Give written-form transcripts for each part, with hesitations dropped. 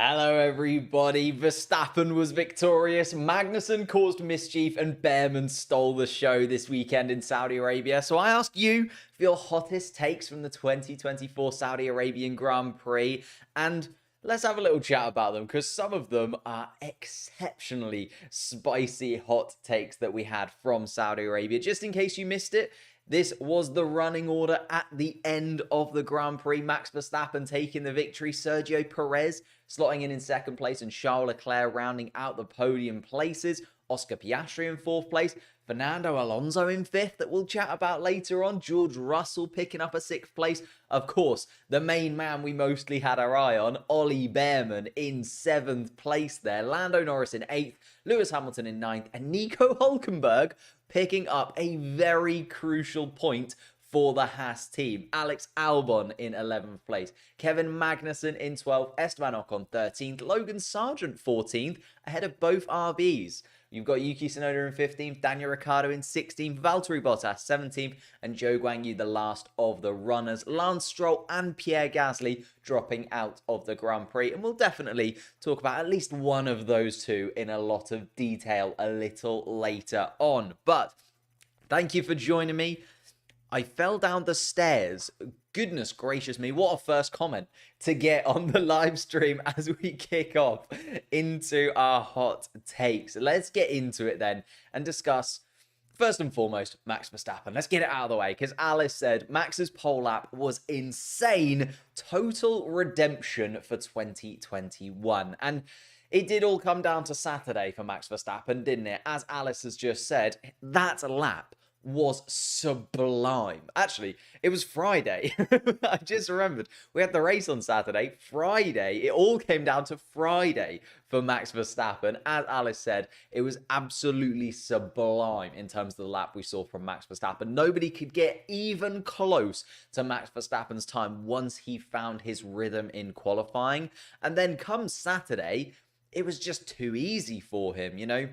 Hello everybody, Verstappen was victorious, Magnuson caused mischief, and Bman stole the show this weekend in Saudi Arabia. So I asked you for your hottest takes from the 2024 Saudi Arabian Grand Prix, and let's have a little chat about them, because some of them are exceptionally spicy hot takes that we had from Saudi Arabia. Just in case you missed it, this was the running order at the end of the Grand Prix. Max Verstappen taking the victory, Sergio Perez slotting in second place, and Charles Leclerc rounding out the podium places. Oscar Piastri in fourth place, Fernando Alonzo in fifth, that we'll chat about later on. George Russell picking up a sixth place. Of course, the main man we mostly had our eye on, Ola Bman in seventh place there. Lando Norris in eighth, Lewis Hamilton in ninth, and Nico Hulkenberg picking up a very crucial point for the Haas team. Alex Albon in 11th place. Kevin Magnuson in 12th. Esteban Ocon 13th. Logan Sargent 14th, ahead of both RBs. You've got Yuki Tsunoda in 15th, Daniel Ricciardo in 16th, Valtteri Bottas 17th, and Zhou Guanyu the last of the runners. Lance Stroll and Pierre Gasly dropping out of the Grand Prix, and we'll definitely talk about at least one of those two in a lot of detail a little later on. But thank you for joining me. I fell down the stairs. Goodness gracious me, what a first comment to get on the live stream as we kick off into our hot takes. Let's get into it then and discuss, first and foremost, Max Verstappen. Let's get it out of the way, because Alice said Max's pole lap was insane. Total redemption for 2021. And it did all come down to Saturday for Max Verstappen, didn't it? As Alice has just said, that lap was sublime. Actually, it was Friday. I just remembered. We had the race on Saturday. Friday, it all came down to Friday for Max Verstappen. As Alice said, it was absolutely sublime in terms of the lap we saw from Max Verstappen. Nobody could get even close to Max Verstappen's time once he found his rhythm in qualifying. And then come Saturday, it was just too easy for him, you know?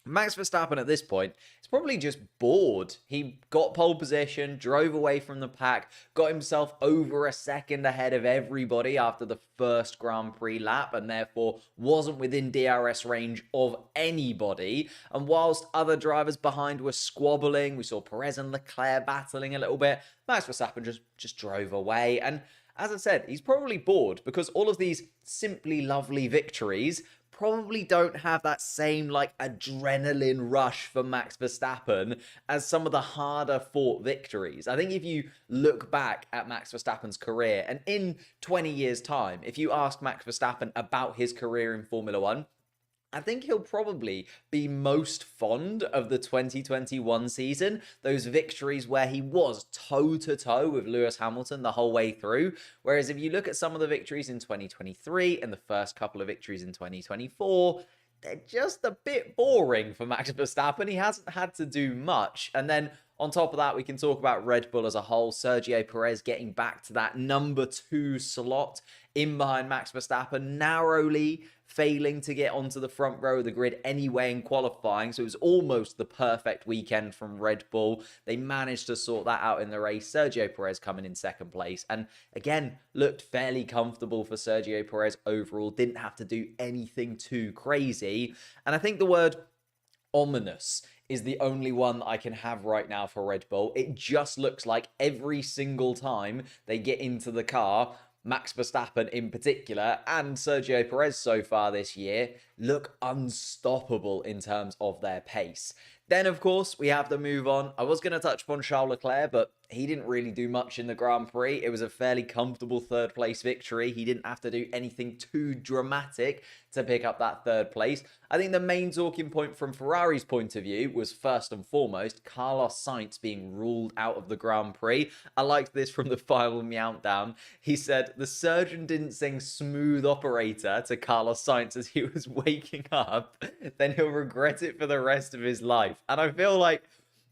Max Verstappen at this point is probably just bored. He got pole position, drove away from the pack, got himself over a second ahead of everybody after the first Grand Prix lap, and therefore wasn't within DRS range of anybody. And whilst other drivers behind were squabbling, we saw Perez and Leclerc battling a little bit, Max Verstappen just drove away. And as I said, he's probably bored because all of these simply lovely victories probably don't have that same adrenaline rush for Max Verstappen as some of the harder fought victories. I think if you look back at Max Verstappen's career, and in 20 years time, if you ask Max Verstappen about his career in Formula One, I think he'll probably be most fond of the 2021 season, those victories where he was toe-to-toe with Lewis Hamilton the whole way through. Whereas if you look at some of the victories in 2023 and the first couple of victories in 2024, they're just a bit boring for Max Verstappen. He hasn't had to do much. And then on top of that, we can talk about Red Bull as a whole. Sergio Perez getting back to that number 2 slot in behind Max Verstappen, narrowly failing to get onto the front row of the grid anyway in qualifying. So it was almost the perfect weekend from Red Bull. They managed to sort that out in the race. Sergio Perez coming in second place. And again, looked fairly comfortable for Sergio Perez overall. Didn't have to do anything too crazy. And I think the word ominous is the only one that I can have right now for Red Bull. It just looks like every single time they get into the car, Max Verstappen in particular, and Sergio Perez so far this year, look unstoppable in terms of their pace. Then, of course, we have to move on. I was going to touch upon Charles Leclerc, but he didn't really do much in the Grand Prix. It was a fairly comfortable third place victory. He didn't have to do anything too dramatic to pick up that third place. I think the main talking point from Ferrari's point of view was first and foremost Carlos Sainz being ruled out of the Grand Prix. I liked this from the final Meowdown. He said the surgeon didn't sing smooth operator to Carlos Sainz as he was waking up, then he'll regret it for the rest of his life. And I feel like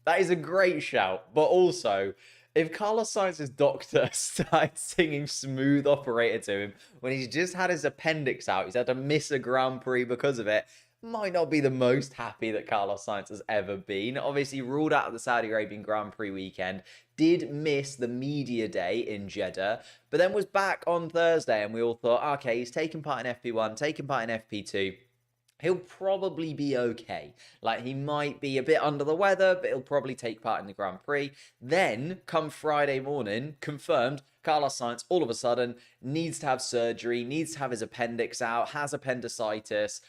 that is a great shout, but also, if Carlos Sainz's doctor started singing smooth operator to him when he's just had his appendix out, he's had to miss a Grand Prix because of it, might not be the most happy that Carlos Sainz has ever been. Obviously, ruled out of the Saudi Arabian Grand Prix weekend, did miss the media day in Jeddah, but then was back on Thursday, and we all thought, okay, he's taking part in FP1, taking part in FP2. He'll probably be okay. Like, he might be a bit under the weather, but he'll probably take part in the Grand Prix. Then, come Friday morning, confirmed, Carlos Sainz, all of a sudden, needs to have surgery, needs to have his appendix out, has appendicitis.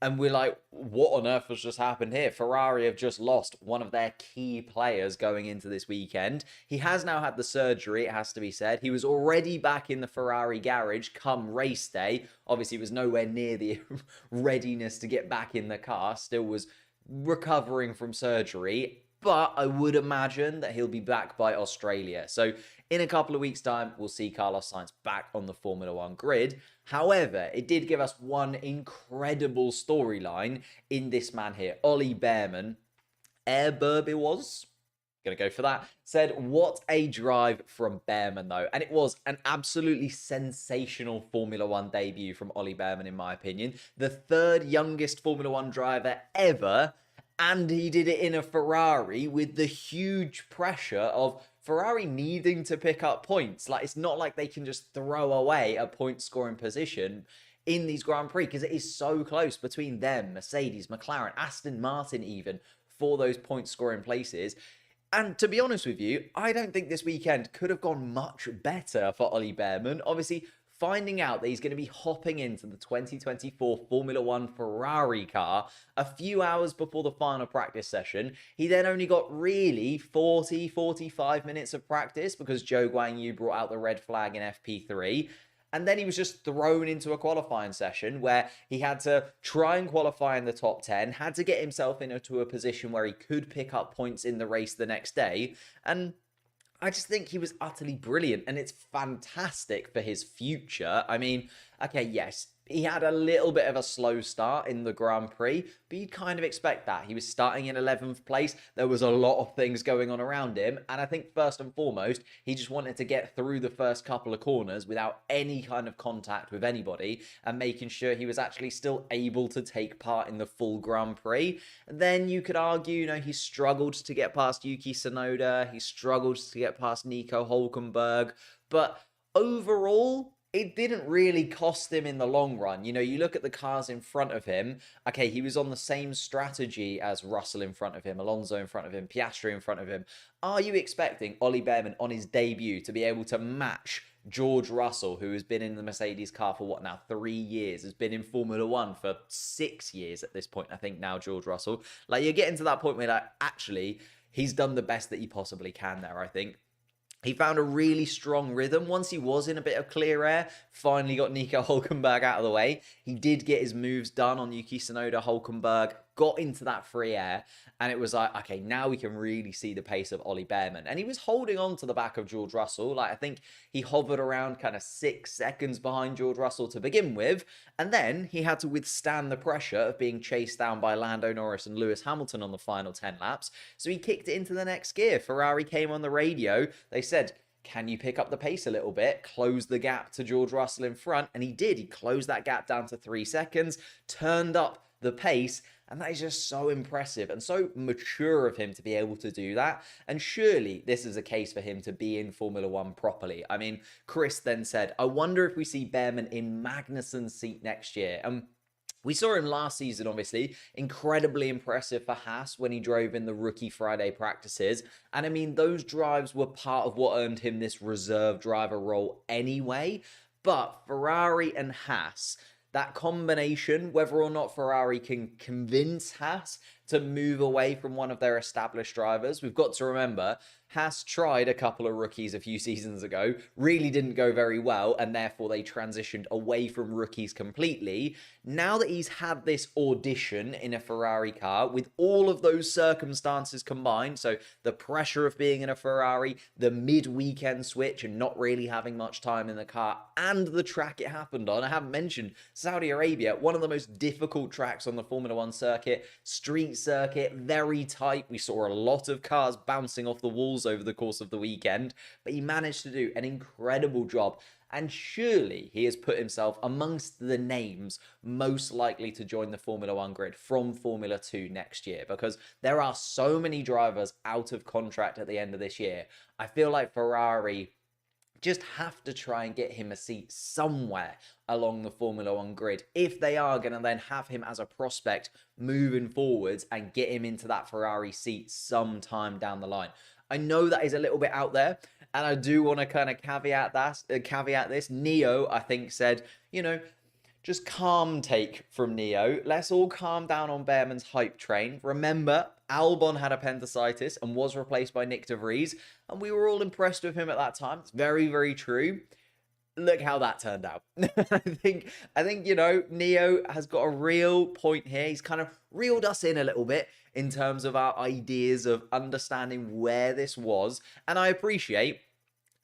And we're like, what on earth has just happened here? Ferrari have just lost one of their key players going into this weekend. He has now had the surgery, it has to be said. He was already back in the Ferrari garage come race day. Obviously, he was nowhere near the readiness to get back in the car. Still was recovering from surgery. But I would imagine that he'll be back by Australia. So in a couple of weeks' time, we'll see Carlos Sainz back on the Formula One grid. However, it did give us one incredible storyline in this man here, Ola Bman. Air Burby was going to go for that. Said, what a drive from Bman, though. And it was an absolutely sensational Formula One debut from Ola Bman, in my opinion. The third youngest Formula One driver ever. And he did it in a Ferrari with the huge pressure of Ferrari needing to pick up points. Like, it's not like they can just throw away a point scoring position in these Grand Prix, because it is so close between them, Mercedes, McLaren, Aston Martin even, for those point scoring places. And to be honest with you, I don't think this weekend could have gone much better for Ola Bman. Obviously, finding out that he's going to be hopping into the 2024 Formula One Ferrari car a few hours before the final practice session. He then only got really 45 minutes of practice because Zhou Guanyu brought out the red flag in FP3. And then he was just thrown into a qualifying session where he had to try and qualify in the top 10, had to get himself into a position where he could pick up points in the race the next day. And I just think he was utterly brilliant, and it's fantastic for his future. I mean, okay, yes, he had a little bit of a slow start in the Grand Prix, but you'd kind of expect that. He was starting in 11th place. There was a lot of things going on around him, and I think first and foremost, he just wanted to get through the first couple of corners without any kind of contact with anybody and making sure he was actually still able to take part in the full Grand Prix. And then you could argue, you know, he struggled to get past Yuki Tsunoda, he struggled to get past Nico Hülkenberg, but overall, it didn't really cost him in the long run. You know, you look at the cars in front of him. Okay, he was on the same strategy as Russell in front of him, Alonso in front of him, Piastri in front of him. Are you expecting Ola Bman on his debut to be able to match George Russell, who has been in the Mercedes car for what now, 3 years, has been in Formula One for 6 years at this point, I think now, George Russell. Like, you're getting to that point where, like, actually, he's done the best that he possibly can there, I think. He found a really strong rhythm once he was in a bit of clear air, finally got Nico Hülkenberg out of the way. He did get his moves done on Yuki Tsunoda, Hülkenberg, got into that free air, and it was like, okay, now we can really see the pace of Ola Bman. And he was holding on to the back of George Russell. Like, I think he hovered around kind of 6 seconds behind George Russell to begin with, and then he had to withstand the pressure of being chased down by Lando Norris and Lewis Hamilton on the final 10 laps. So he kicked it into the next gear. Ferrari came on the radio. They said, can you pick up the pace a little bit, close the gap to George Russell in front? And he did. He closed that gap down to 3 seconds, turned up the pace, and that is just so impressive and so mature of him to be able to do that. And surely this is a case for him to be in Formula One properly. I mean, Chris then said, I wonder if we see Bman in Magnuson's seat next year. We saw him last season, obviously, incredibly impressive for Haas when he drove in the rookie Friday practices. And I mean, those drives were part of what earned him this reserve driver role anyway. But Ferrari and Haas, that combination, whether or not Ferrari can convince Haas to move away from one of their established drivers, we've got to remember, Haas tried a couple of rookies a few seasons ago, really didn't go very well, and therefore they transitioned away from rookies completely. Now that he's had this audition in a Ferrari car, with all of those circumstances combined, so the pressure of being in a Ferrari, the mid-weekend switch and not really having much time in the car, and the track it happened on, I haven't mentioned Saudi Arabia, one of the most difficult tracks on the Formula One circuit, street circuit, very tight. We saw a lot of cars bouncing off the walls over the course of the weekend, but he managed to do an incredible job And surely he has put himself amongst the names most likely to join the Formula One grid from Formula 2 next year, because there are so many drivers out of contract at the end of this year. I feel like Ferrari just have to try and get him a seat somewhere along the Formula One grid if they are going to then have him as a prospect moving forwards and get him into that Ferrari seat sometime down the line. I know that is a little bit out there, and I do want to kind of caveat this. Neo, I think, said, just calm take from Neo. Let's all calm down on Behrman's hype train. Remember, Albon had appendicitis and was replaced by Nick de Vries, and we were all impressed with him at that time. It's very, very true. Look how that turned out. I think, Neo has got a real point here. He's kind of reeled us in a little bit in terms of our ideas of understanding where this was. And I appreciate,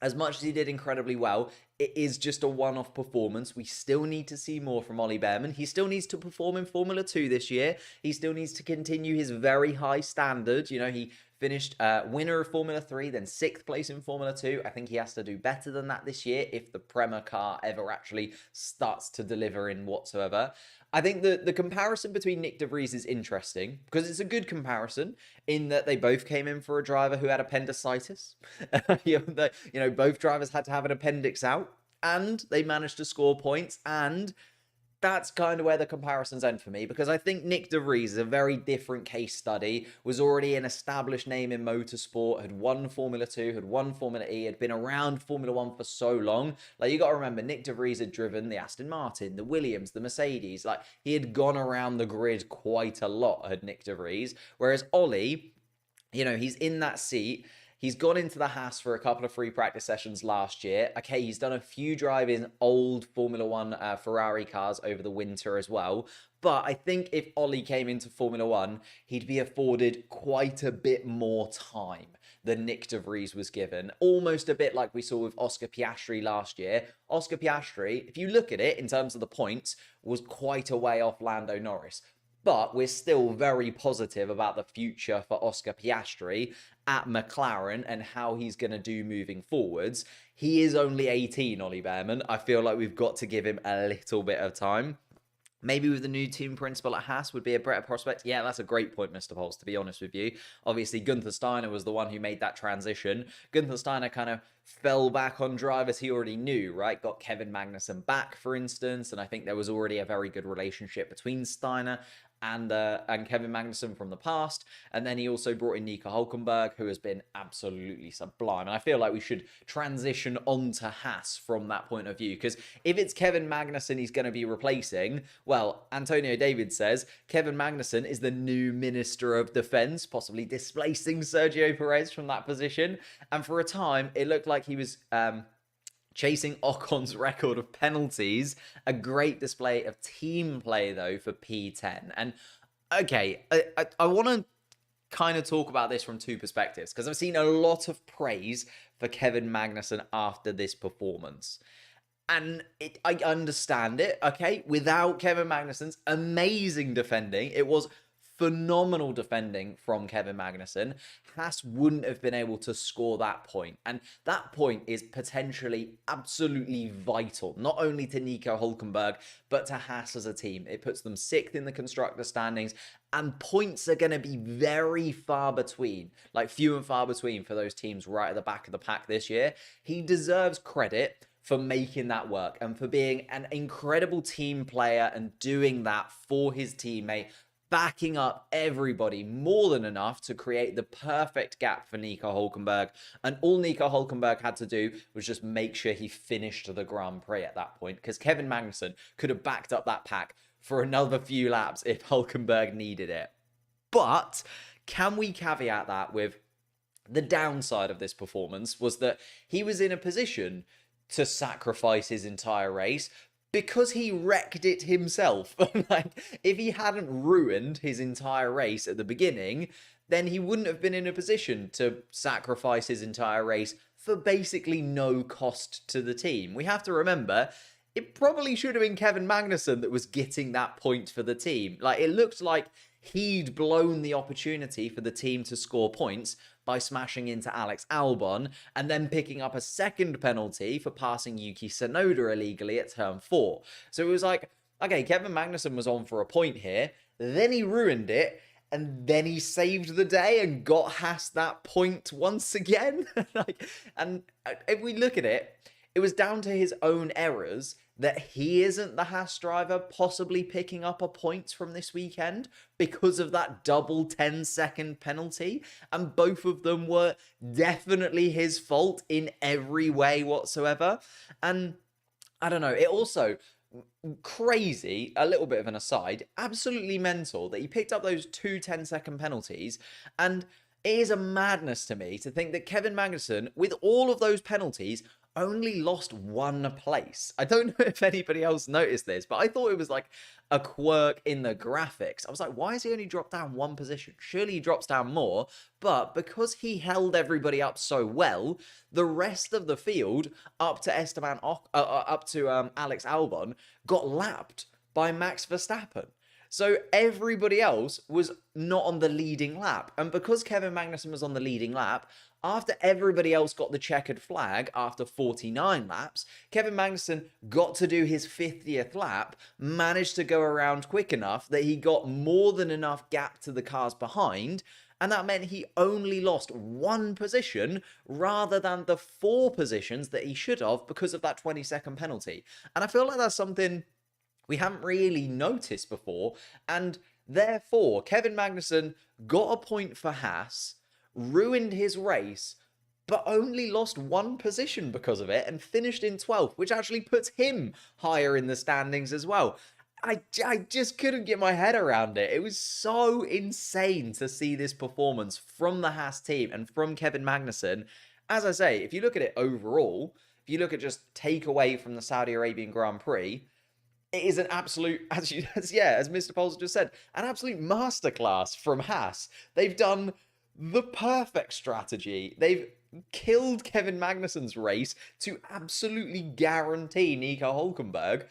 as much as he did incredibly well, it is just a one-off performance. We still need to see more from Ola Bman. He still needs to perform in Formula 2 this year. He still needs to continue his very high standard. He finished winner of Formula 3, then 6th place in Formula 2. I think he has to do better than that this year if the Prema car ever actually starts to deliver in whatsoever. I think the comparison between Nick de Vries is interesting because it's a good comparison in that they both came in for a driver who had appendicitis. Both drivers had to have an appendix out and they managed to score points, and that's kind of where the comparisons end for me, because I think Nick de Vries is a very different case study, was already an established name in motorsport, had won Formula 2, had won Formula E, had been around Formula 1 for so long. Like, you got to remember, Nick de Vries had driven the Aston Martin, the Williams, the Mercedes. Like, he had gone around the grid quite a lot, had Nick de Vries. Whereas Ollie, he's in that seat. He's gone into the Haas for a couple of free practice sessions last year. Okay, he's done a few drive in old Formula 1 Ferrari cars over the winter as well. But I think if Ollie came into Formula 1, he'd be afforded quite a bit more time than Nick de Vries was given. Almost a bit like we saw with Oscar Piastri last year. Oscar Piastri, if you look at it in terms of the points, was quite a way off Lando Norris. But we're still very positive about the future for Oscar Piastri at McLaren and how he's going to do moving forwards. He is only 18, Ola Bman. I feel like we've got to give him a little bit of time. Maybe with the new team principal at Haas would be a better prospect. Yeah, that's a great point, Mr. Poles, to be honest with you. Obviously, Gunther Steiner was the one who made that transition. Gunther Steiner kind of fell back on drivers he already knew, right? Got Kevin Magnuson back, for instance, and I think there was already a very good relationship between Steiner and Kevin Magnuson from the past. And then he also brought in Nico Hülkenberg, who has been absolutely sublime. And I feel like we should transition on to Haas from that point of view, because if it's Kevin Magnuson he's going to be replacing, well, Antonio David says Kevin Magnuson is the new Minister of Defense, possibly displacing Sergio Perez from that position. And for a time, it looked like he was chasing Ocon's record of penalties. A great display of team play, though, for P10. And, okay, I want to kind of talk about this from two perspectives, because I've seen a lot of praise for Kevin Magnuson after this performance. And I understand it, okay? Without Kevin Magnuson's amazing defending, it was phenomenal defending from Kevin Magnuson, Haas wouldn't have been able to score that point. And that point is potentially absolutely vital, not only to Nico Hülkenberg, but to Haas as a team. It puts them 6th in the constructor standings, and points are going to be very far between, like few and far between for those teams right at the back of the pack this year. He deserves credit for making that work and for being an incredible team player and doing that for his teammate, backing up everybody more than enough to create the perfect gap for Nico Hülkenberg. And all Nico Hülkenberg had to do was just make sure he finished the Grand Prix at that point, because Kevin Magnuson could have backed up that pack for another few laps if Hülkenberg needed it. But can we caveat that with the downside of this performance was that he was in a position to sacrifice his entire race because he wrecked it himself. Like, if he hadn't ruined his entire race at the beginning, then he wouldn't have been in a position to sacrifice his entire race for basically no cost to the team. We have to remember, it probably should have been Kevin Magnuson that was getting that point for the team. Like, it looked like he'd blown the opportunity for the team to score points by smashing into Alex Albon and then picking up a second penalty for passing Yuki Tsunoda illegally at turn 4. So it was like, okay, Kevin Magnussen was on for a point here, then he ruined it, and then he saved the day and got Haas that point once again. And if we look at it, it was down to his own errors that he isn't the Haas driver possibly picking up a point from this weekend because of that double 10-second penalty. And both of them were definitely his fault in every way whatsoever. And I don't know, it also crazy, a little bit of an aside, absolutely mental that he picked up those 2 10-second penalties. And it is a madness to me to think that Kevin Magnussen, with all of those penalties, only lost 1 place. I don't know if anybody else noticed this, but I thought it was like a quirk in the graphics. I was like, why has he only dropped down 1 position? Surely he drops down more. But because he held everybody up so well, the rest of the field up to Alex Albon got lapped by Max Verstappen. So everybody else was not on the leading lap. And because Kevin Magnussen was on the leading lap, after everybody else got the checkered flag after 49 laps, Kevin Magnussen got to do his 50th lap, managed to go around quick enough that he got more than enough gap to the cars behind, and that meant he only lost 1 position rather than the 4 positions that he should have because of that 20-second penalty. And I feel like that's something we haven't really noticed before, and therefore Kevin Magnussen got a point for Haas, ruined his race, but only lost 1 position because of it and finished in 12th, which actually puts him higher in the standings as well. I just couldn't get my head around it. It was so insane to see this performance from the Haas team and from Kevin Magnussen. As I say, if you look at it overall, if you look at just takeaway from the Saudi Arabian Grand Prix, it is an absolute, as Mr. Poles just said, an absolute masterclass from Haas. They've done the perfect strategy. They've killed Kevin Magnussen's race to absolutely guarantee Nico Hülkenberg.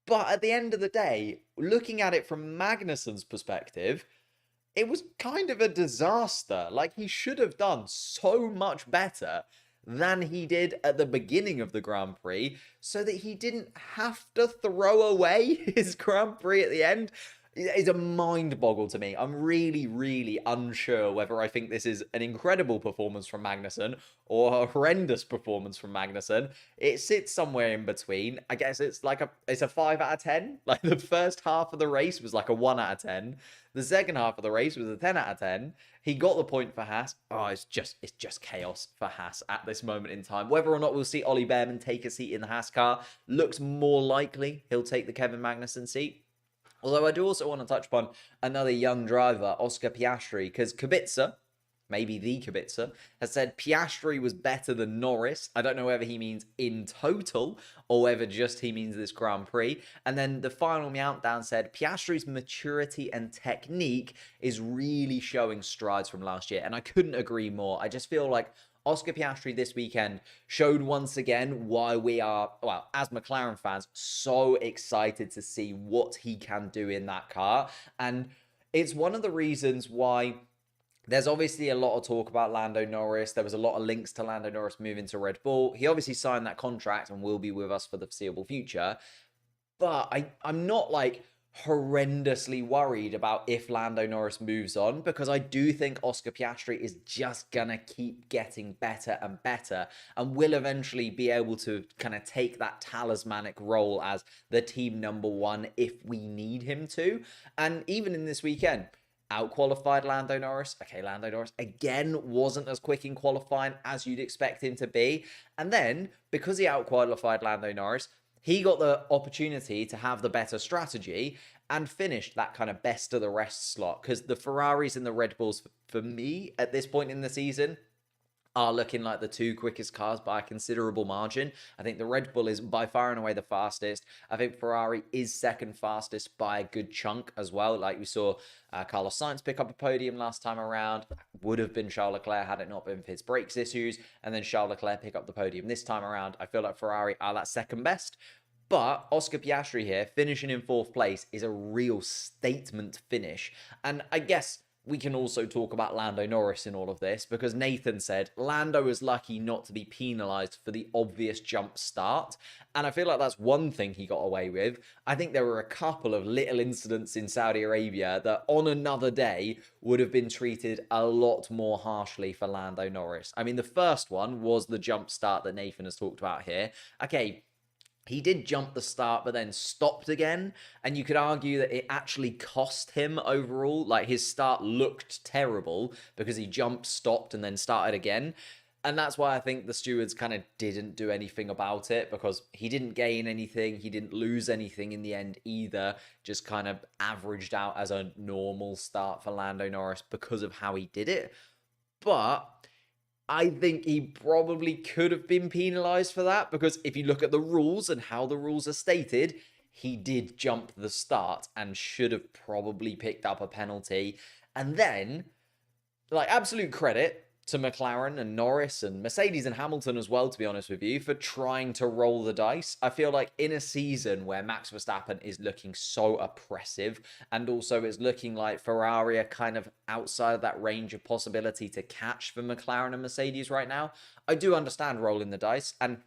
But at the end of the day, looking at it from Magnussen's perspective, it was kind of a disaster. Like, he should have done so much better than he did at the beginning of the Grand Prix so that he didn't have to throw away his Grand Prix at the end. It's a mind boggle to me. I'm really, really unsure whether I think this is an incredible performance from Magnussen or a horrendous performance from Magnussen. It sits somewhere in between. I guess it's a 5 out of 10. Like, the first half of the race was like a 1 out of 10. The second half of the race was a 10 out of 10. He got the point for Haas. Oh, it's just chaos for Haas at this moment in time. Whether or not we'll see Ola Bman take a seat in the Haas car looks more likely he'll take the Kevin Magnussen seat. Although I do also want to touch upon another young driver, Oscar Piastri, because Kubica, maybe the Kubica, has said Piastri was better than Norris. I don't know whether he means in total or whether just he means this Grand Prix. And then the final countdown said Piastri's maturity and technique is really showing strides from last year. And I couldn't agree more. I just feel like Oscar Piastri this weekend showed once again why we are, well, as McLaren fans, so excited to see what he can do in that car. And it's one of the reasons why there's obviously a lot of talk about Lando Norris. There was a lot of links to Lando Norris moving to Red Bull. He obviously signed that contract and will be with us for the foreseeable future. But I'm not like horrendously worried about if Lando Norris moves on, because I do think Oscar Piastri is just gonna keep getting better and better and will eventually be able to kind of take that talismanic role as the team number 1 if we need him to. And even in this weekend, out-qualified Lando Norris. Okay, Lando Norris, again, wasn't as quick in qualifying as you'd expect him to be. And then, because he out-qualified Lando Norris, he got the opportunity to have the better strategy and finished that kind of best of the rest slot, because the Ferraris and the Red Bulls, for me, at this point in the season, are looking like the 2 quickest cars by a considerable margin. I think the Red Bull is by far and away the fastest. I think Ferrari is second fastest by a good chunk as well. Like we saw Carlos Sainz pick up a podium last time around. Would have been Charles Leclerc had it not been for his brakes issues. And then Charles Leclerc pick up the podium this time around. I feel like Ferrari are that second best. But Oscar Piastri here, finishing in 4th place, is a real statement finish. And I guess we can also talk about Lando Norris in all of this, because Nathan said Lando was lucky not to be penalised for the obvious jump start. And I feel like that's one thing he got away with. I think there were a couple of little incidents in Saudi Arabia that on another day would have been treated a lot more harshly for Lando Norris. I mean, the first one was the jump start that Nathan has talked about here. Okay, he did jump the start, but then stopped again. And you could argue that it actually cost him overall. Like, his start looked terrible because he jumped, stopped, and then started again. And that's why I think the stewards kind of didn't do anything about it, because he didn't gain anything. He didn't lose anything in the end either. Just kind of averaged out as a normal start for Lando Norris because of how he did it. But I think he probably could have been penalised for that, because if you look at the rules and how the rules are stated, he did jump the start and should have probably picked up a penalty. And then, like, absolute credit to McLaren and Norris and Mercedes and Hamilton as well, to be honest with you, for trying to roll the dice. I feel like in a season where Max Verstappen is looking so oppressive, and also it's looking like Ferrari are kind of outside of that range of possibility to catch for McLaren and Mercedes right now, I do understand rolling the dice. And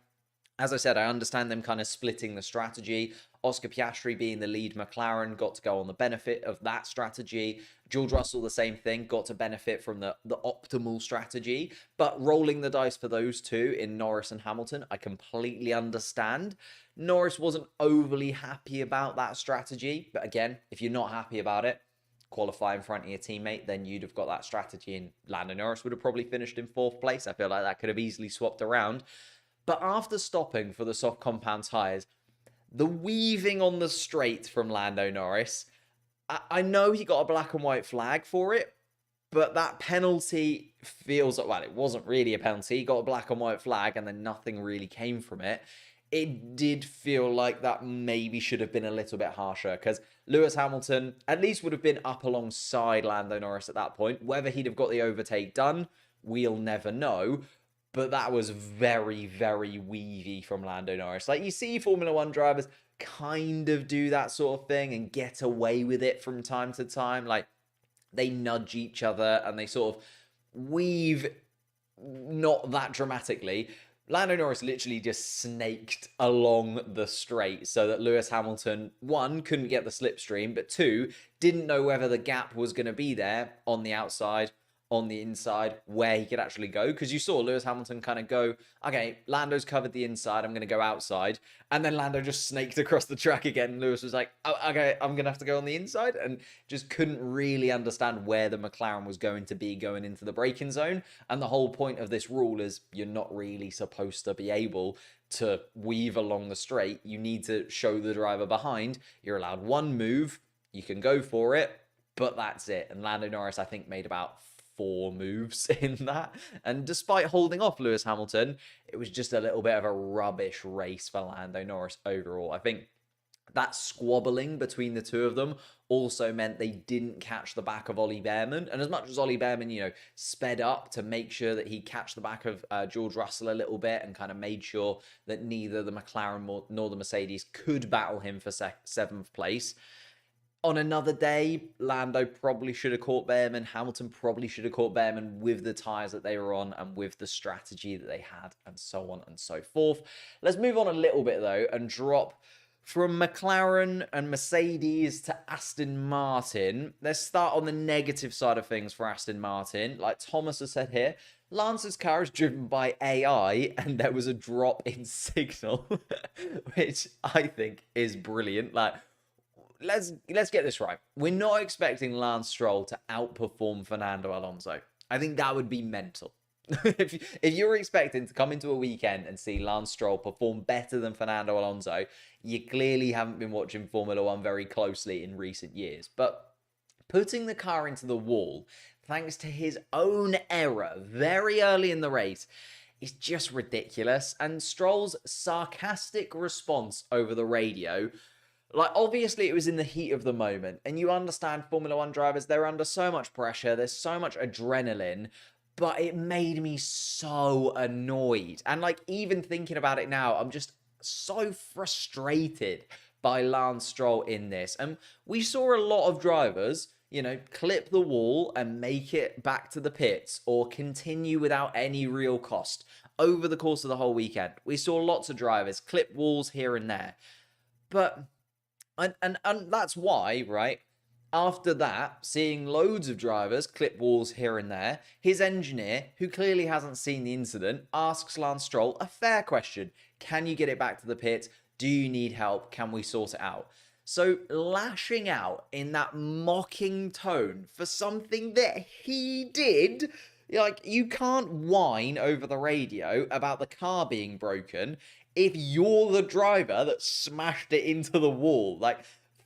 as I said, I understand them kind of splitting the strategy. Oscar Piastri, being the lead McLaren, got to go on the benefit of that strategy. George Russell, the same thing, got to benefit from the optimal strategy. But rolling the dice for those two in Norris and Hamilton, I completely understand. Norris wasn't overly happy about that strategy. But again, if you're not happy about it, qualify in front of your teammate, then you'd have got that strategy, and Lando Norris would have probably finished in 4th place. I feel like that could have easily swapped around. But after stopping for the soft compound tyres, the weaving on the straight from Lando Norris, I know he got a black and white flag for it, but that penalty feels like, well, it wasn't really a penalty. He got a black and white flag and then nothing really came from it. It did feel like that maybe should have been a little bit harsher, because Lewis Hamilton at least would have been up alongside Lando Norris at that point. Whether he'd have got the overtake done, we'll never know. But that was very, very weavy from Lando Norris. Like, you see Formula One drivers kind of do that sort of thing and get away with it from time to time. Like, they nudge each other and they sort of weave, not that dramatically. Lando Norris literally just snaked along the straight so that Lewis Hamilton, 1, couldn't get the slipstream, but 2, didn't know whether the gap was going to be there on the outside, on the inside, where he could actually go. Because you saw Lewis Hamilton kind of go, okay, Lando's covered the inside, I'm going to go outside. And then Lando just snaked across the track again. Lewis was like, oh, okay, I'm going to have to go on the inside. And just couldn't really understand where the McLaren was going to be going into the braking zone. And the whole point of this rule is you're not really supposed to be able to weave along the straight. You need to show the driver behind. You're allowed one move. You can go for it, but that's it. And Lando Norris, I think, made about 4 moves in that. And despite holding off Lewis Hamilton, it was just a little bit of a rubbish race for Lando Norris overall. I think that squabbling between the two of them also meant they didn't catch the back of Ola Bman. And as much as Ola Bman, sped up to make sure that he'd catch the back of George Russell a little bit and kind of made sure that neither the McLaren nor the Mercedes could battle him for 7th place. On another day, Lando probably should have caught Bman. Hamilton probably should have caught Bman with the tyres that they were on and with the strategy that they had, and so on and so forth. Let's move on a little bit, though, and drop from McLaren and Mercedes to Aston Martin. Let's start on the negative side of things for Aston Martin. Like Thomas has said here, Lance's car is driven by AI and there was a drop in signal, which I think is brilliant. Like, let's get this right. We're not expecting Lance Stroll to outperform Fernando Alonso. I think that would be mental. If you're expecting to come into a weekend and see Lance Stroll perform better than Fernando Alonso, you clearly haven't been watching Formula One very closely in recent years. But putting the car into the wall, thanks to his own error very early in the race, is just ridiculous. And Stroll's sarcastic response over the radio, like, obviously it was in the heat of the moment, and you understand Formula One drivers, they're under so much pressure, there's so much adrenaline, but it made me so annoyed. And, like, even thinking about it now, I'm just so frustrated by Lance Stroll in this. And we saw a lot of drivers clip the wall and make it back to the pits or continue without any real cost. Over the course of the whole weekend, we saw lots of drivers clip walls here and there. But, and that's why, right? After that, seeing loads of drivers clip walls here and there, his engineer, who clearly hasn't seen the incident, asks Lance Stroll a fair question. Can you get it back to the pits? Do you need help? Can we sort it out? So lashing out in that mocking tone for something that he did, like, you can't whine over the radio about the car being broken if you're the driver that smashed it into the wall. Like,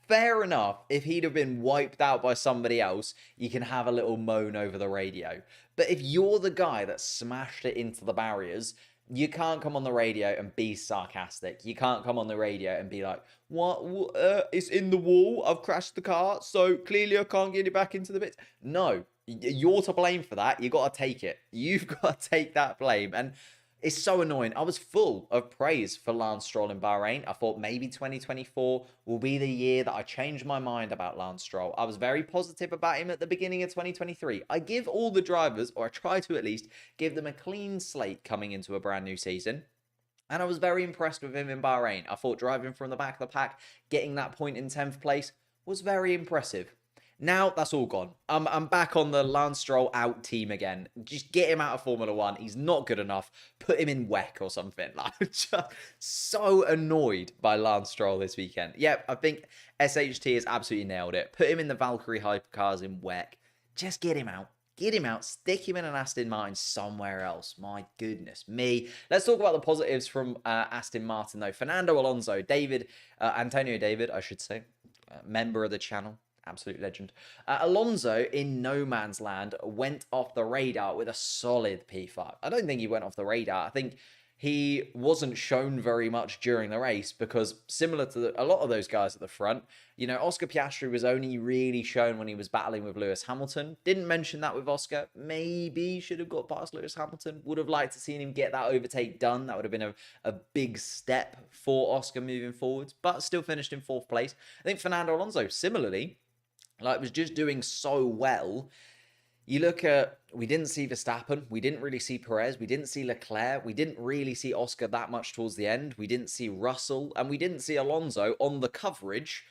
fair enough, if he'd have been wiped out by somebody else, you can have a little moan over the radio. But if you're the guy that smashed it into the barriers, you can't come on the radio and be sarcastic. You can't come on the radio and be like, what? It's in the wall. I've crashed the car, so clearly I can't get it back into the bits. No, you're to blame for that. You got to take it. You've got to take that blame. And it's so annoying. I was full of praise for Lance Stroll in Bahrain. I thought maybe 2024 will be the year that I change my mind about Lance Stroll. I was very positive about him at the beginning of 2023. I give all the drivers, or I try to at least, give them a clean slate coming into a brand new season. And I was very impressed with him in Bahrain. I thought driving from the back of the pack, getting that point in 10th place, was very impressive. Now, that's all gone. I'm back on the Lance Stroll out team again. Just get him out of Formula 1. He's not good enough. Put him in WEC or something. Like, just so annoyed by Lance Stroll this weekend. Yep, I think SHT has absolutely nailed it. Put him in the Valkyrie hypercars in WEC. Just get him out. Get him out. Stick him in an Aston Martin somewhere else. My goodness me. Let's talk about the positives from Aston Martin, though. Fernando Alonso, Antonio David, I should say, member of the channel. Absolute legend. Alonso, in no man's land, went off the radar with a solid P5. I don't think he went off the radar. I think he wasn't shown very much during the race because, similar to a lot of those guys at the front, Oscar Piastri was only really shown when he was battling with Lewis Hamilton. Didn't mention that with Oscar. Maybe should have got past Lewis Hamilton. Would have liked to seen him get that overtake done. That would have been a big step for Oscar moving forwards, but still finished in 4th place. I think Fernando Alonso, similarly, was just doing so well. You look at, we didn't see Verstappen, we didn't really see Perez, we didn't see Leclerc, we didn't really see Oscar that much towards the end, we didn't see Russell, and we didn't see Alonso on the coverage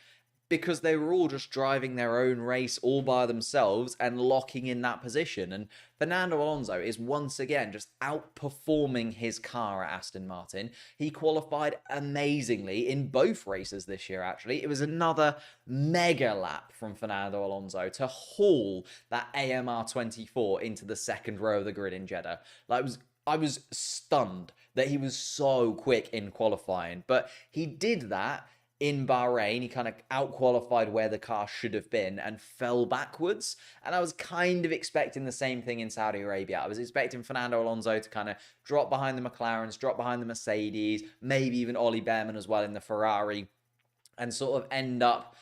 because they were all just driving their own race all by themselves and locking in that position. And Fernando Alonso is once again just outperforming his car at Aston Martin. He qualified amazingly in both races this year, actually. It was another mega lap from Fernando Alonso to haul that AMR 24 into the second row of the grid in Jeddah. I was stunned that he was so quick in qualifying, but he did that in Bahrain. He kind of out-qualified where the car should have been and fell backwards. And I was kind of expecting the same thing in Saudi Arabia. I was expecting Fernando Alonso to kind of drop behind the McLarens, drop behind the Mercedes, maybe even Ola Bman as well in the Ferrari, and sort of end up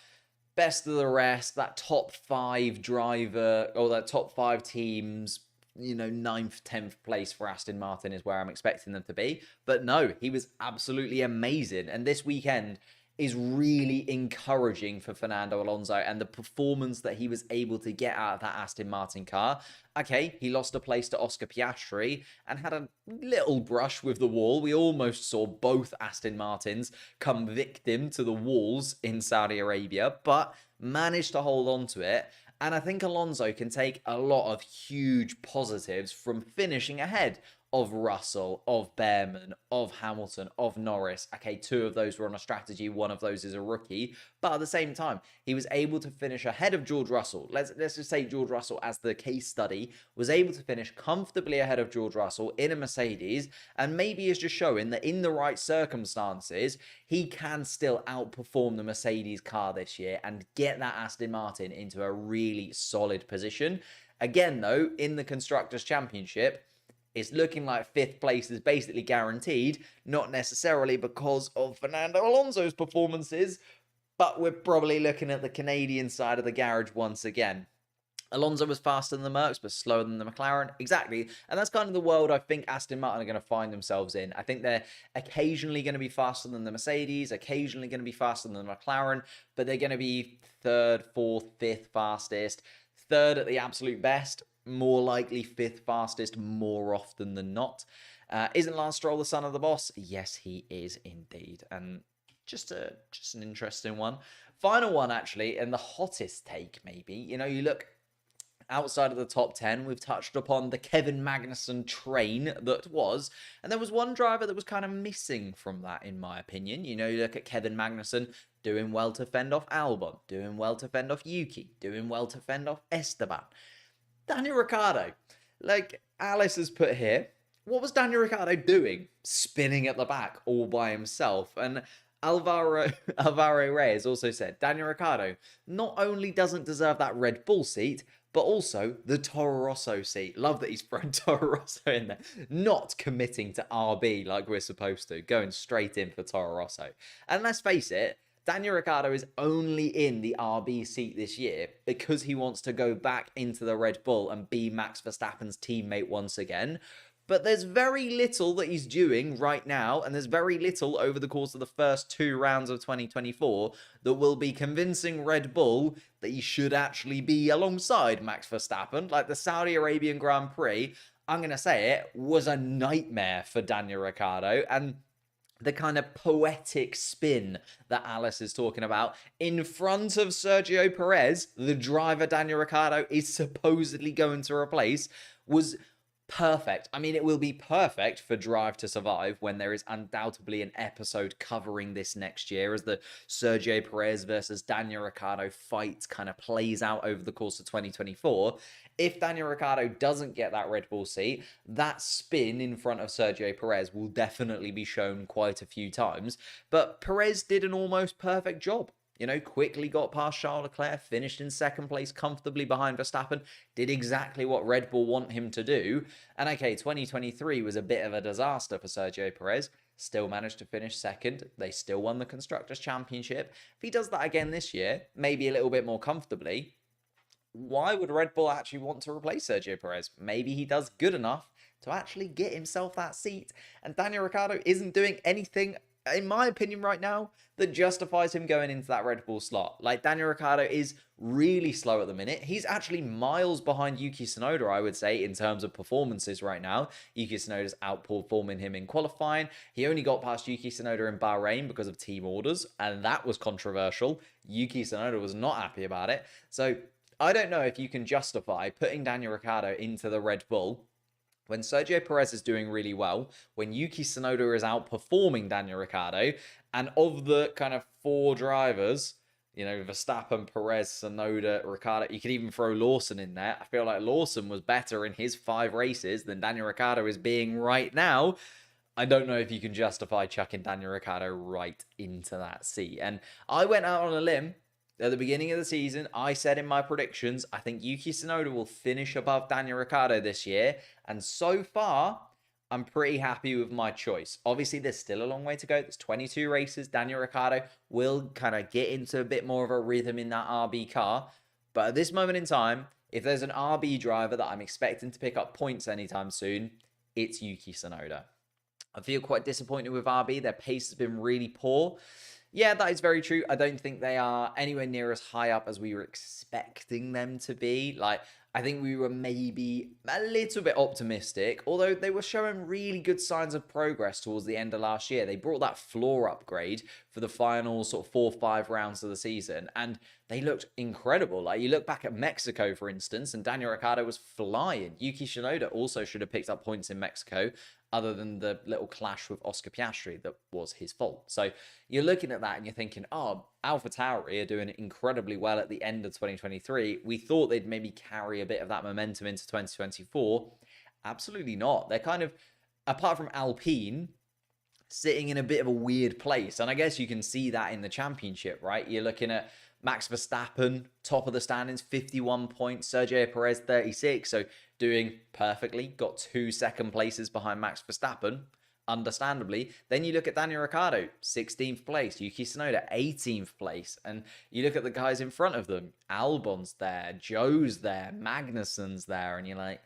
best of the rest, that top 5 driver, or that top 5 teams, 9th, 10th place for Aston Martin is where I'm expecting them to be. But no, he was absolutely amazing. And this weekend is really encouraging for Fernando Alonso and the performance that he was able to get out of that Aston Martin car. Okay, he lost a place to Oscar Piastri and had a little brush with the wall. We almost saw both Aston Martins come victim to the walls in Saudi Arabia, but managed to hold on to it. And I think Alonso can take a lot of huge positives from finishing ahead of Russell, of Behrman, of Hamilton, of Norris. Okay, 2 of those were on a strategy, 1 of those is a rookie. But at the same time, he was able to finish ahead of George Russell. Let's just say George Russell, as the case study, was able to finish comfortably ahead of George Russell in a Mercedes, and maybe is just showing that in the right circumstances, he can still outperform the Mercedes car this year and get that Aston Martin into a really solid position. Again, though, in the Constructors' Championship, it's looking like 5th place is basically guaranteed, not necessarily because of Fernando Alonso's performances, but we're probably looking at the Canadian side of the garage once again. Alonso was faster than the Mercs, but slower than the McLaren. Exactly. And that's kind of the world I think Aston Martin are going to find themselves in. I think they're occasionally going to be faster than the Mercedes, occasionally going to be faster than the McLaren, but they're going to be third, fourth, fifth fastest. Third at the absolute best, more likely fifth fastest more often than not. Isn't Lance Stroll the son of the boss? Yes, he is indeed. And just an interesting one. Final one, actually, and the hottest take, maybe. You know, you look outside of the top 10, we've touched upon the Kevin Magnuson train that was, and there was one driver that was kind of missing from that, in my opinion. You know, you look at Kevin Magnuson doing well to fend off Albon, doing well to fend off Yuki, doing well to fend off Esteban. Daniel Ricciardo, like Alice has put here, what was Daniel Ricciardo doing? Spinning at the back all by himself. And Alvaro Reyes also said, Daniel Ricciardo not only doesn't deserve that Red Bull seat, but also the Toro Rosso seat. Love that he's thrown Toro Rosso in there. Not committing to RB like we're supposed to. Going straight in for Toro Rosso. And let's face it, Daniel Ricciardo is only in the RB seat this year because he wants to go back into the Red Bull and be Max Verstappen's teammate once again. But there's very little that he's doing right now, and there's very little over the course of the first 2 rounds of 2024 that will be convincing Red Bull that he should actually be alongside Max Verstappen. Like the Saudi Arabian Grand Prix, I'm going to say it, was a nightmare for Daniel Ricciardo, and the kind of poetic spin that Alice is talking about in front of Sergio Perez, the driver Daniel Ricciardo is supposedly going to replace, was perfect. I mean, it will be perfect for Drive to Survive when there is undoubtedly an episode covering this next year as the Sergio Perez versus Daniel Ricciardo fight kind of plays out over the course of 2024. If Daniel Ricciardo doesn't get that Red Bull seat, that spin in front of Sergio Perez will definitely be shown quite a few times. But Perez did an almost perfect job. You know, quickly got past Charles Leclerc, finished in second place comfortably behind Verstappen, did exactly what Red Bull want him to do. And okay, 2023 was a bit of a disaster for Sergio Perez. Still managed to finish second. They still won the Constructors' Championship. If he does that again this year, maybe a little bit more comfortably, why would Red Bull actually want to replace Sergio Perez? Maybe he does good enough to actually get himself that seat. And Daniel Ricciardo isn't doing anything, in my opinion right now, that justifies him going into that Red Bull slot. Like, Daniel Ricciardo is really slow at the minute. He's actually miles behind Yuki Tsunoda, I would say, in terms of performances right now. Yuki Tsunoda's outperforming him in qualifying. He only got past Yuki Tsunoda in Bahrain because of team orders, and that was controversial. Yuki Tsunoda was not happy about it. So I don't know if you can justify putting Daniel Ricciardo into the Red Bull when Sergio Perez is doing really well, when Yuki Tsunoda is outperforming Daniel Ricciardo, and of the kind of 4 drivers, you know, Verstappen, Perez, Tsunoda, Ricciardo, you could even throw Lawson in there. I feel like Lawson was better in his 5 races than Daniel Ricciardo is being right now. I don't know if you can justify chucking Daniel Ricciardo right into that seat. And I went out on a limb at the beginning of the season. I said in my predictions, I think Yuki Tsunoda will finish above Daniel Ricciardo this year. And so far, I'm pretty happy with my choice. Obviously, there's still a long way to go. There's 22 races. Daniel Ricciardo will kind of get into a bit more of a rhythm in that RB car. But at this moment in time, if there's an RB driver that I'm expecting to pick up points anytime soon, it's Yuki Tsunoda. I feel quite disappointed with RB. Their pace has been really poor. Yeah, that is very true. I don't think they are anywhere near as high up as we were expecting them to be. Like, I think we were maybe a little bit optimistic, although they were showing really good signs of progress towards the end of last year. They brought that floor upgrade for the final sort of 4-5 rounds of the season, and they looked incredible. Like, you look back at Mexico, for instance, and Daniel Ricciardo was flying. Yuki Tsunoda also should have picked up points in Mexico, other than the little clash with Oscar Piastri that was his fault. So you're looking at that and you're thinking, oh, AlphaTauri are doing incredibly well at the end of 2023. We thought they'd maybe carry a bit of that momentum into 2024. Absolutely not. They're kind of, apart from Alpine, sitting in a bit of a weird place. And I guess you can see that in the championship, right? You're looking at Max Verstappen, top of the standings, 51 points. Sergio Perez, 36. So doing perfectly. Got 2 second places behind Max Verstappen. understandably. Then you look at Daniel Ricciardo, 16th place, Yuki Tsunoda, 18th place, and you look at the guys in front of them. Albon's there, Joe's there, Magnuson's there, and you're like,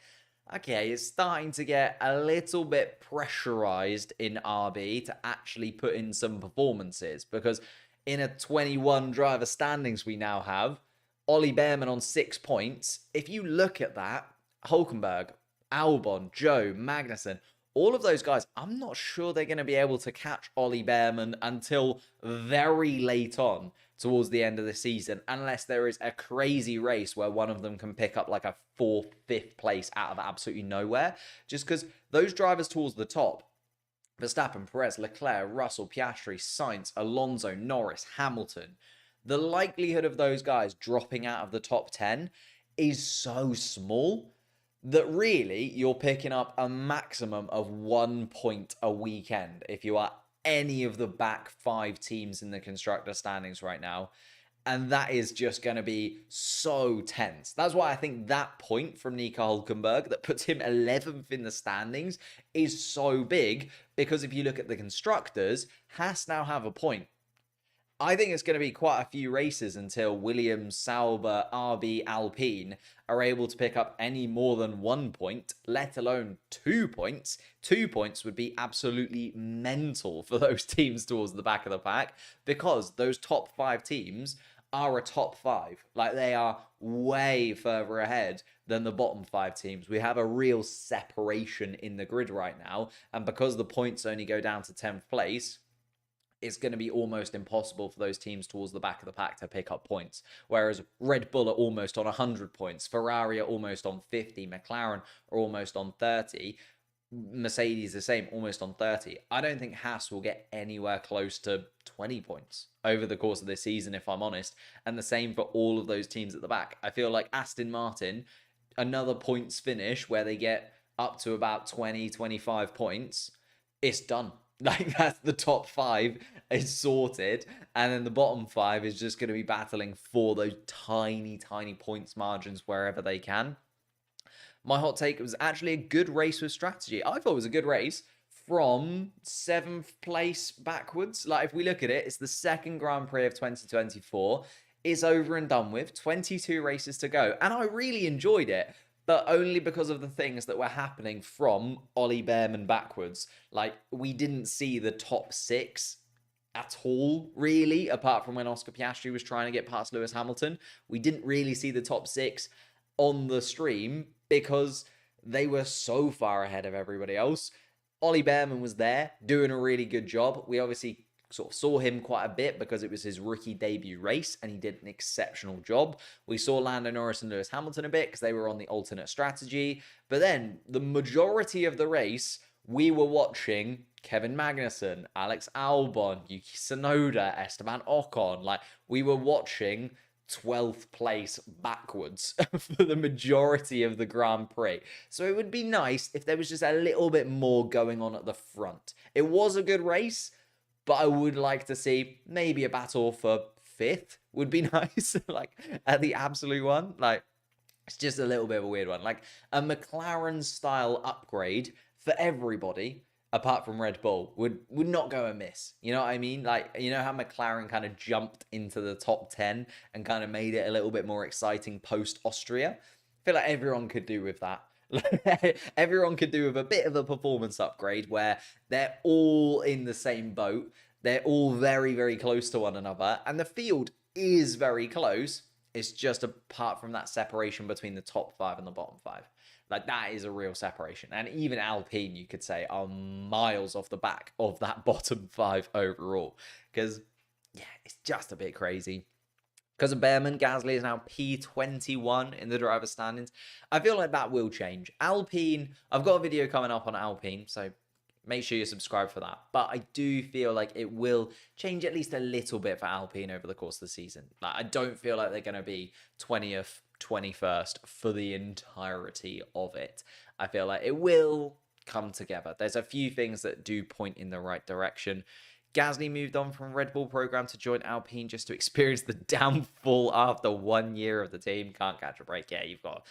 okay, it's starting to get a little bit pressurized in RB to actually put in some performances, because in a 21 driver standings we now have, Ola Bman on 6 points. If you look at that, Hülkenberg, Albon, Joe, Magnuson, all of those guys, I'm not sure they're going to be able to catch Ola Bman until very late on towards the end of the season, unless there is a crazy race where one of them can pick up like a 4th, 5th place out of absolutely nowhere. Just because those drivers towards the top, Verstappen, Perez, Leclerc, Russell, Piastri, Sainz, Alonso, Norris, Hamilton, the likelihood of those guys dropping out of the top 10 is so small that really you're picking up a maximum of 1 point a weekend if you are any of the back 5 teams in the constructor standings right now. And that is just going to be so tense. That's why I think that point from Nico Hülkenberg that puts him 11th in the standings is so big, because if you look at the constructors, Haas now have a point. I think it's going to be quite a few races until Williams, Sauber, RB, Alpine are able to pick up any more than 1 point, let alone 2 points. 2 points would be absolutely mental for those teams towards the back of the pack, because those top 5 teams are a top 5. Like, they are way further ahead than the bottom 5 teams. We have a real separation in the grid right now, and because the points only go down to 10th place, it's going to be almost impossible for those teams towards the back of the pack to pick up points. Whereas Red Bull are almost on 100 points, Ferrari are almost on 50, McLaren are almost on 30, Mercedes the same, almost on 30. I don't think Haas will get anywhere close to 20 points over the course of this season, if I'm honest. And the same for all of those teams at the back. I feel like Aston Martin, another points finish where they get up to about 20, 25 points, it's done. Like, that's the top 5 is sorted, and then the bottom 5 is just going to be battling for those tiny, tiny points margins wherever they can. My hot take was actually a good race with strategy. I thought it was a good race from 7th place backwards. Like, if we look at it, it's the second Grand Prix of 2024. It's over and done with. 22 races to go, and I really enjoyed it. But only because of the things that were happening from Ola Bman backwards. Like, we didn't see the top 6 at all, really, apart from when Oscar Piastri was trying to get past Lewis Hamilton. We didn't really see the top 6 on the stream because they were so far ahead of everybody else. Ola Bman was there, doing a really good job. We obviously sort of saw him quite a bit because it was his rookie debut race and he did an exceptional job. We saw Lando Norris and Lewis Hamilton a bit because they were on the alternate strategy. But then the majority of the race, we were watching Kevin Magnuson, Alex Albon, Yuki Tsunoda, Esteban Ocon. Like, we were watching 12th place backwards for the majority of the Grand Prix. So it would be nice if there was just a little bit more going on at the front. It was a good race, but I would like to see maybe a battle for 5th would be nice, like, at the absolute one. Like, it's just a little bit of a weird one. Like, a McLaren-style upgrade for everybody, apart from Red Bull, would not go amiss. You know what I mean? Like, you know how McLaren kind of jumped into the top 10 and kind of made it a little bit more exciting post-Austria? I feel like everyone could do with that. Everyone could do with a bit of a performance upgrade where they're all in the same boat. They're all very, very close to one another. And the field is very close. It's just apart from that separation between the top 5 and the bottom 5. Like, that is a real separation. And even Alpine, you could say, are miles off the back of that bottom 5 overall. Because, yeah, it's just a bit crazy. Because of Bman, Gasly is now P21 in the driver standings. I feel like that will change. Alpine, I've got a video coming up on Alpine, so make sure you subscribe for that. But I do feel like it will change at least a little bit for Alpine over the course of the season. Like, I don't feel like they're going to be 20th, 21st for the entirety of it. I feel like it will come together. There's a few things that do point in the right direction. Gasly moved on from Red Bull program to join Alpine just to experience the downfall after 1 year of the team. Can't catch a break. Yeah, you've got